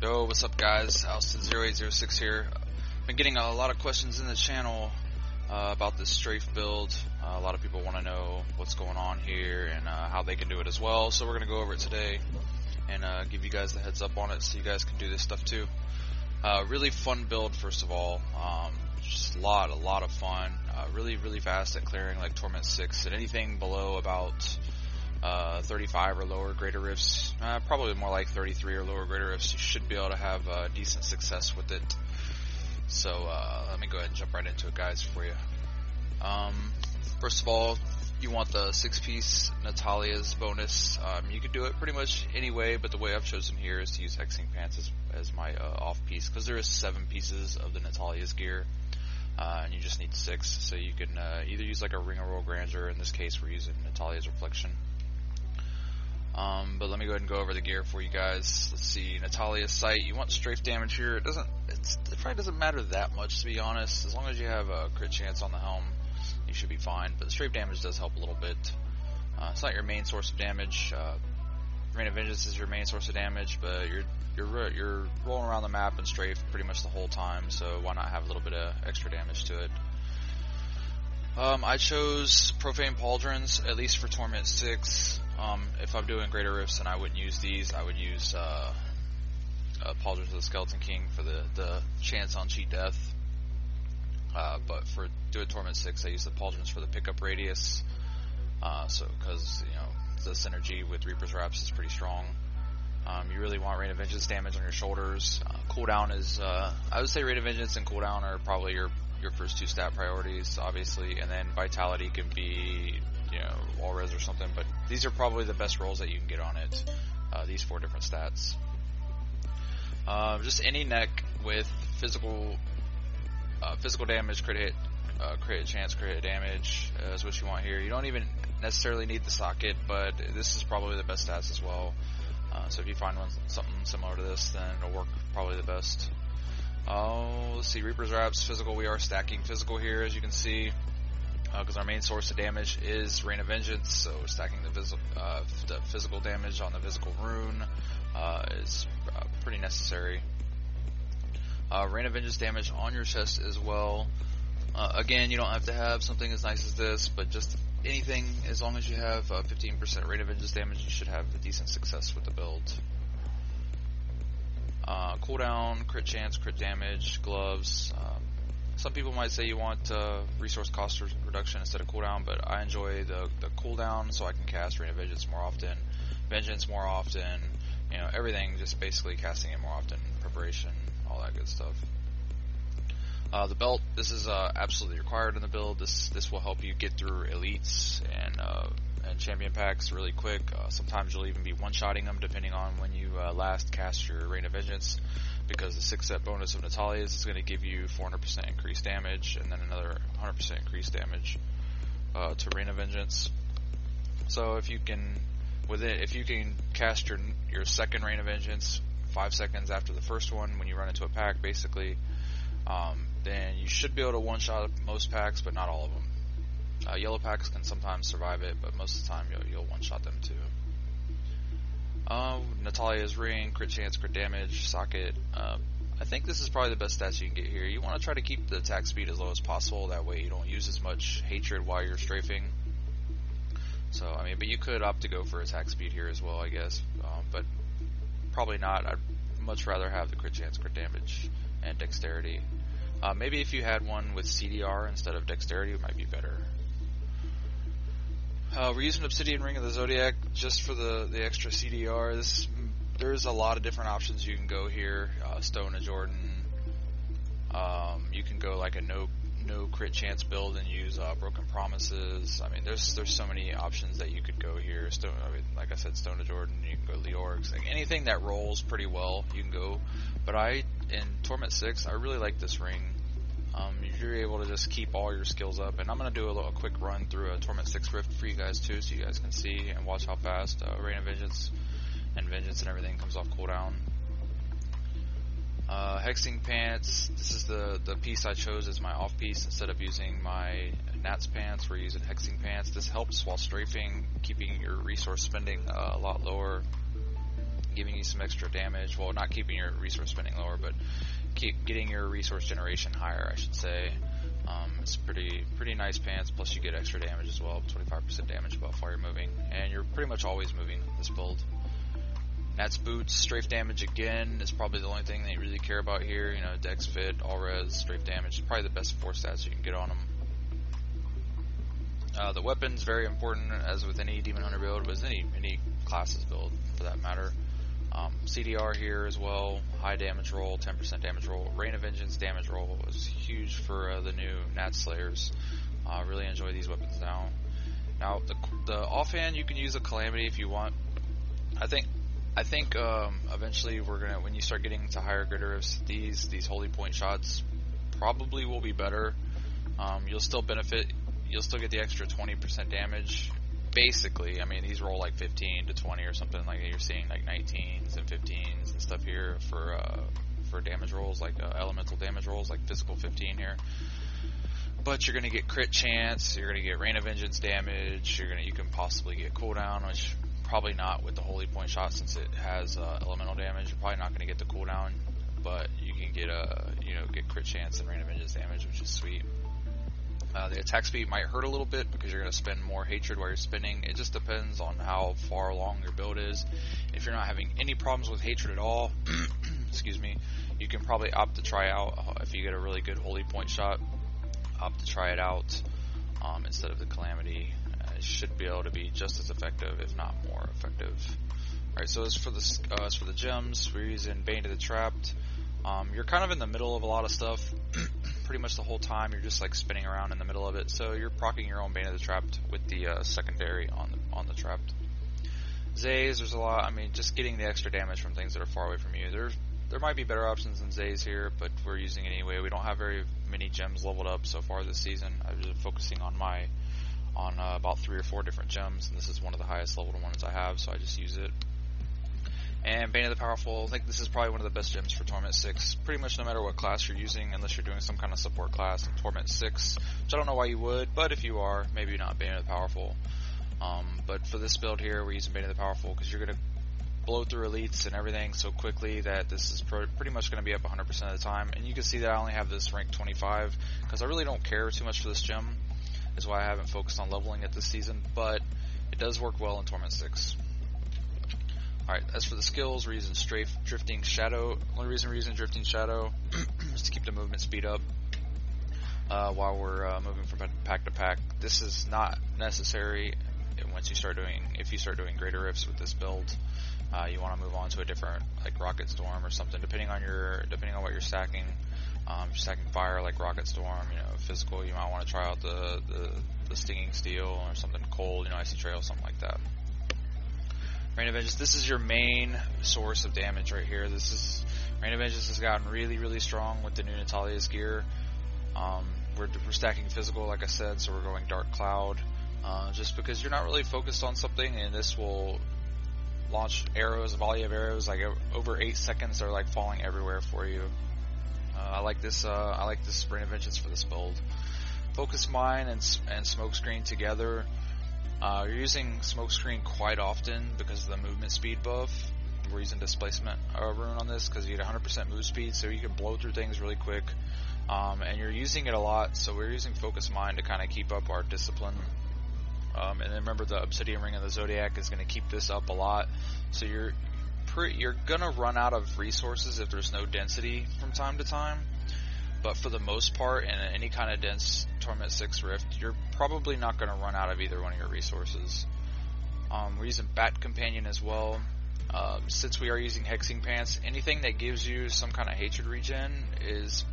Yo, what's up guys? Austin0806 here. Been getting a lot of questions in the channel about this Strafe build. A lot of people want to know what's going on here and how they can do it as well. So we're going to go over it today and give you guys the heads up on it so you guys can do this stuff too. Really fun build, first of all. Just a lot of fun. Really fast at clearing like Torment 6 and anything below about 35 or lower greater rifts, probably more like 33 or lower greater rifts. You should be able to have decent success with it. So let me go ahead and jump right into it, guys, for you. First of all, you want the 6-piece Natalia's bonus. You could do it pretty much any way, but the way I've chosen here is to use Hexing Pants as my off piece, because there is 7 pieces of the Natalia's gear. And you just need 6, so you can either use like a Ring of Royal Grandeur. In this case, we're using Natalia's Reflection. But let me go ahead and go over the gear for you guys. Let's see, Natalia's Sight. You want strafe damage here. It probably doesn't matter that much, to be honest. As long as you have a crit chance on the helm, you should be fine. But the strafe damage does help a little bit. It's not your main source of damage. Rain of Vengeance is your main source of damage, but you're rolling around the map and strafe pretty much the whole time. So why not have a little bit of extra damage to it? I chose Profane Pauldrons, at least for Torment 6. If I'm doing Greater Rifts, then I wouldn't use these. I would use Pauldrons of the Skeleton King for the chance on cheat death. But for doing Torment 6, I use the Pauldrons for the pickup radius. Because the synergy with Reaper's Wraps is pretty strong. You really want Rain of Vengeance damage on your shoulders. Cooldown is, I would say Rain of Vengeance and cooldown are probably your first 2 stat priorities, obviously, and then Vitality can be, Wall Res or something, but these are probably the best rolls that you can get on it, these 4 different stats. Just any neck with physical damage, crit hit chance, crit hit damage is what you want here. You don't even necessarily need the socket, but this is probably the best stats as well. So if you find something similar to this, then it'll work probably the best. Let's see, Reaper's Wraps, physical. We are stacking physical here, as you can see, because our main source of damage is Rain of Vengeance, so stacking the physical damage on the physical rune is pretty necessary. Rain of Vengeance damage on your chest as well. Again, you don't have to have something as nice as this, but just anything, as long as you have 15% Rain of Vengeance damage, you should have a decent success with the build. Cooldown, crit chance, crit damage, gloves. Some people might say you want resource cost reduction instead of cooldown, but I enjoy the cooldown, so I can cast Rain of Vengeance more often, everything, just basically casting it more often, preparation, all that good stuff. The belt, this is absolutely required in the build. This will help you get through elites and champion packs really quick. Sometimes you'll even be one-shotting them depending on when you last cast your Rain of Vengeance, because the 6-set bonus of Natalia's is going to give you 400% increased damage and then another 100% increased damage to Rain of Vengeance. So if you can cast your second Rain of Vengeance 5 seconds after the first one when you run into a pack, basically, then you should be able to one-shot most packs, but not all of them. Yellow packs can sometimes survive it, but most of the time you'll one-shot them too. Natalia's Ring, crit chance, crit damage, socket. I think this is probably the best stats you can get here. You want to try to keep the attack speed as low as possible, that way you don't use as much hatred while you're strafing. So, but you could opt to go for attack speed here as well, I guess, but probably not. I'd much rather have the crit chance, crit damage, and dexterity. Maybe if you had one with CDR instead of dexterity, it might be better. We're using Obsidian Ring of the Zodiac just for the extra CDR. There's a lot of different options you can go here. Stone of Jordan. You can go like a no crit chance build and use Broken Promises. There's so many options that you could go here. Like I said, Stone of Jordan. You can go Leorix. Like anything that rolls pretty well, you can go. But in Torment 6, I really like this ring. You're able to just keep all your skills up, and I'm going to do a quick run through a Torment 6 Rift for you guys too, so you guys can see and watch how fast Rain of Vengeance and everything comes off cooldown. Hexing Pants, this is the piece I chose as my off piece instead of using my Nats Pants. We're using Hexing Pants. This helps while strafing, keeping your resource spending a lot lower. giving you some extra damage. Well, not keeping your resource spending lower, but keep getting your resource generation higher, I should say. It's pretty nice pants, plus you get extra damage as well, 25% damage buff while you're moving, and you're pretty much always moving this build. Nats boots, strafe damage again is probably the only thing that you really care about here. You know, dex fit, all res, strafe damage is probably the best 4 stats you can get on them. The weapons, very important, as with any Demon Hunter build, but any classes build for that matter. CDR here as well, high damage roll, 10% damage roll. Rain of Vengeance damage roll is huge for the new Nat Slayers. Really enjoy these weapons now. Now, the offhand, you can use a Calamity if you want. I think eventually when you start getting to higher grid rifts, these holy point shots probably will be better. You'll still benefit. You'll still get the extra 20% damage. Basically, I mean, these roll like 15 to 20 or something like that. You're seeing like 19s and 15s and stuff here for damage rolls, like elemental damage rolls, like physical 15 here. But you're gonna get crit chance. You're gonna get Rain of Vengeance damage. You can possibly get cooldown, which probably not with the holy point shot since it has elemental damage. You're probably not gonna get the cooldown, but you can get get crit chance and Rain of Vengeance damage, which is sweet. The attack speed might hurt a little bit because you're going to spend more hatred while you're spinning. It just depends on how far along your build is. If you're not having any problems with hatred at all, excuse me, you can probably opt to try out, if you get a really good holy point shot, opt to try it out instead of the Calamity. It should be able to be just as effective, if not more effective. Alright, so as for the gems, we're using Bane of the Trapped. You're kind of in the middle of a lot of stuff. Pretty much the whole time you're just like spinning around in the middle of it, so you're proccing your own Bane of the Trapped with the secondary on the Trapped. Zays, there's a lot. I mean, just getting the extra damage from things that are far away from you. There might be better options than Zays here, but we're using it anyway. We don't have very many gems leveled up so far this season. I've been focusing on about 3 or 4 different gems, and this is one of the highest leveled ones I have, so I just use it. And Bane of the Powerful, I think this is probably one of the best gems for Torment 6. Pretty much no matter what class you're using, unless you're doing some kind of support class in Torment 6, which I don't know why you would, but if you are, maybe not Bane of the Powerful. But for this build here, we're using Bane of the Powerful because you're going to blow through elites and everything so quickly that this is pretty much going to be up 100% of the time. And you can see that I only have this rank 25 because I really don't care too much for this gem. Is why I haven't focused on leveling it this season, but it does work well in Torment 6. Alright, as for the skills, we're using Strafe, Drifting Shadow. Only reason we're using Drifting Shadow is to keep the movement speed up while we're moving from pack to pack. This is not necessary if you start doing greater rifts with this build. You want to move on to a different, like Rocket Storm or something, depending on what you're stacking. If you're stacking fire like Rocket Storm, physical, you might want to try out the Stinging Steel or something cold, Icy Trail, something like that. Rain of Vengeance, this is your main source of damage right here. Rain of Vengeance has gotten really, really strong with the new Natalia's gear. We're stacking physical, like I said, so we're going Dark Cloud. Just because you're not really focused on something, and this will launch arrows, a volley of arrows, like over 8 seconds, they're like falling everywhere for you. I like this Rain of Vengeance for this build. Focus Mine and Smokescreen together. You're using Smokescreen quite often because of the movement speed buff. We're using Displacement Rune on this because you get 100% move speed, so you can blow through things really quick. And you're using it a lot, so we're using Focus Mind to kind of keep up our discipline. And then remember, the Obsidian Ring of the Zodiac is going to keep this up a lot. So you're gonna run out of resources if there's no density from time to time. But for the most part, in any kind of dense Torment 6 Rift, you're probably not going to run out of either one of your resources. We're using Bat Companion as well. Since we are using Hexing Pants, anything that gives you some kind of hatred regen is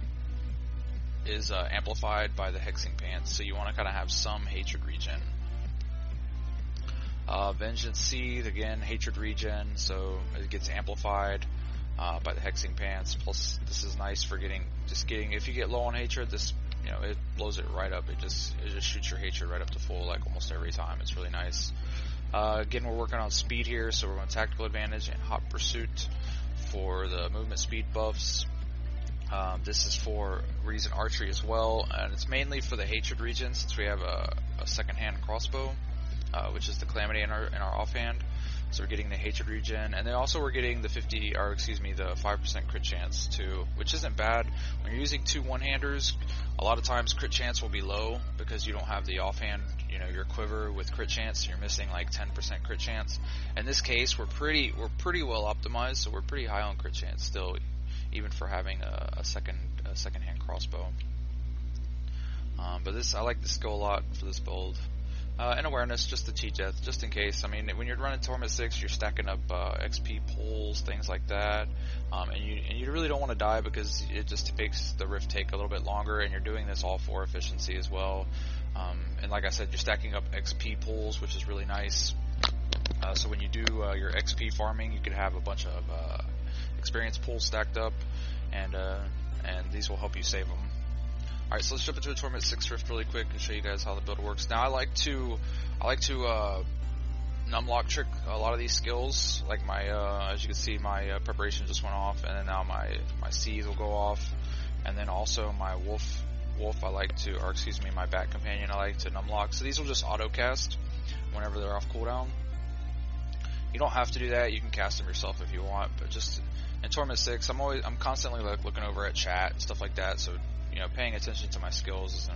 amplified by the Hexing Pants, so you want to kind of have some hatred regen. Vengeance Seed, again, hatred regen, so it gets amplified by the Hexing Pants. Plus, this is nice for getting, if you get low on hatred, this, it blows it right up. It just shoots your hatred right up to full, like almost every time. It's really nice. Again, we're working on speed here, so we're going Tactical Advantage and Hot Pursuit for the movement speed buffs. This is for, we're using Archery as well, and it's mainly for the hatred regen, since we have a second-hand crossbow, which is the Calamity in our offhand. So we're getting the hatred regen, and then also we're getting the 5% crit chance too, which isn't bad. When you're using 2 one-handers, a lot of times crit chance will be low because you don't have the offhand, your quiver with crit chance. So you're missing like 10% crit chance. In this case, we're pretty well optimized, so we're pretty high on crit chance still, even for having a second-hand crossbow. But I like this skill a lot for this build. And awareness, just to cheat death, just in case. I mean, when you're running Torment 6, you're stacking up XP pulls, things like that, and you really don't want to die because it just makes the rift take a little bit longer, and you're doing this all for efficiency as well. And like I said, you're stacking up XP pulls, which is really nice. So when you do your XP farming, you could have a bunch of experience pulls stacked up, and these will help you save them. Alright, so let's jump into a Torment 6 Rift really quick and show you guys how the build works. Now I like to numlock trick a lot of these skills. Like my as you can see, my preparation just went off, and then now my seeds will go off, and then also my wolf my bat companion I like to numlock. So these will just auto cast whenever they're off cooldown. You don't have to do that. You can cast them yourself if you want, but just in Torment 6, I'm constantly like looking over at chat and stuff like that. So paying attention to my skills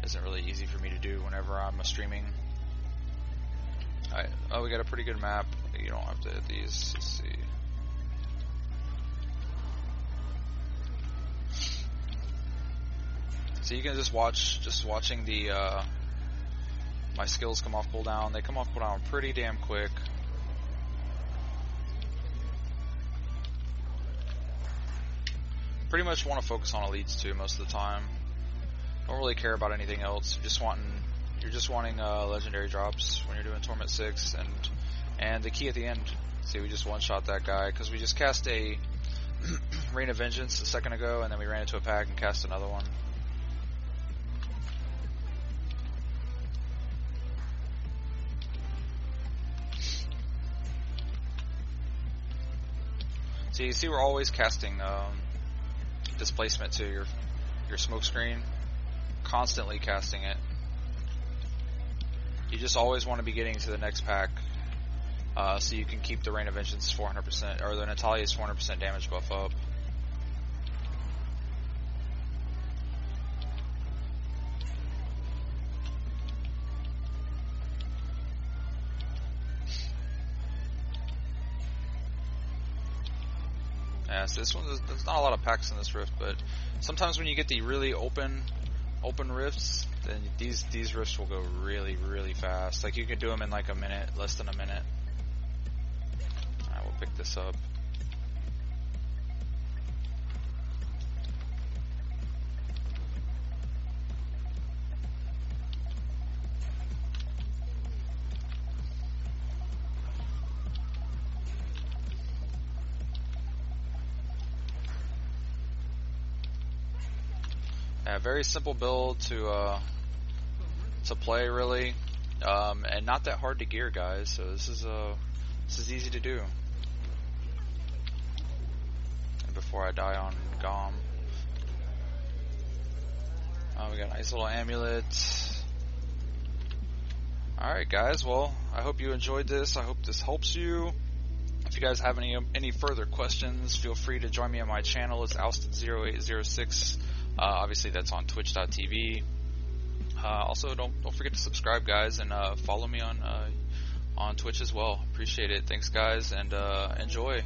isn't really easy for me to do whenever I'm streaming. Alright, we got a pretty good map. You don't have to hit these. Let's see. So you can watching the my skills come off cooldown. They come off cooldown pretty damn quick. Pretty much want to focus on elites too most of the time. Don't really care about anything else. You're just wanting legendary drops when you're doing Torment 6, and the key at the end. See, we just one-shot that guy because we just cast a Rain of Vengeance a second ago, and then we ran into a pack and cast another one. So you see, we're always casting displacement to your smoke screen, constantly casting it. You just always want to be getting to the next pack, so you can keep the Rain of Vengeance 400%, or the Natalia's 400% damage buff up. Yeah, so this one, there's not a lot of packs in this rift, but sometimes when you get the really open rifts, then these rifts will go really, really fast. Like you can do them in like a minute, less than a minute. Alright, we'll pick this up. Yeah, very simple build to play really, and not that hard to gear, guys. So this is easy to do. And before I die on Gom, we got a nice little amulet. All right, guys. Well, I hope you enjoyed this. I hope this helps you. If you guys have any further questions, feel free to join me on my channel. It's Ousted0806. Obviously, that's on Twitch.tv. Also, don't forget to subscribe, guys, and follow me on Twitch as well. Appreciate it. Thanks, guys, and enjoy.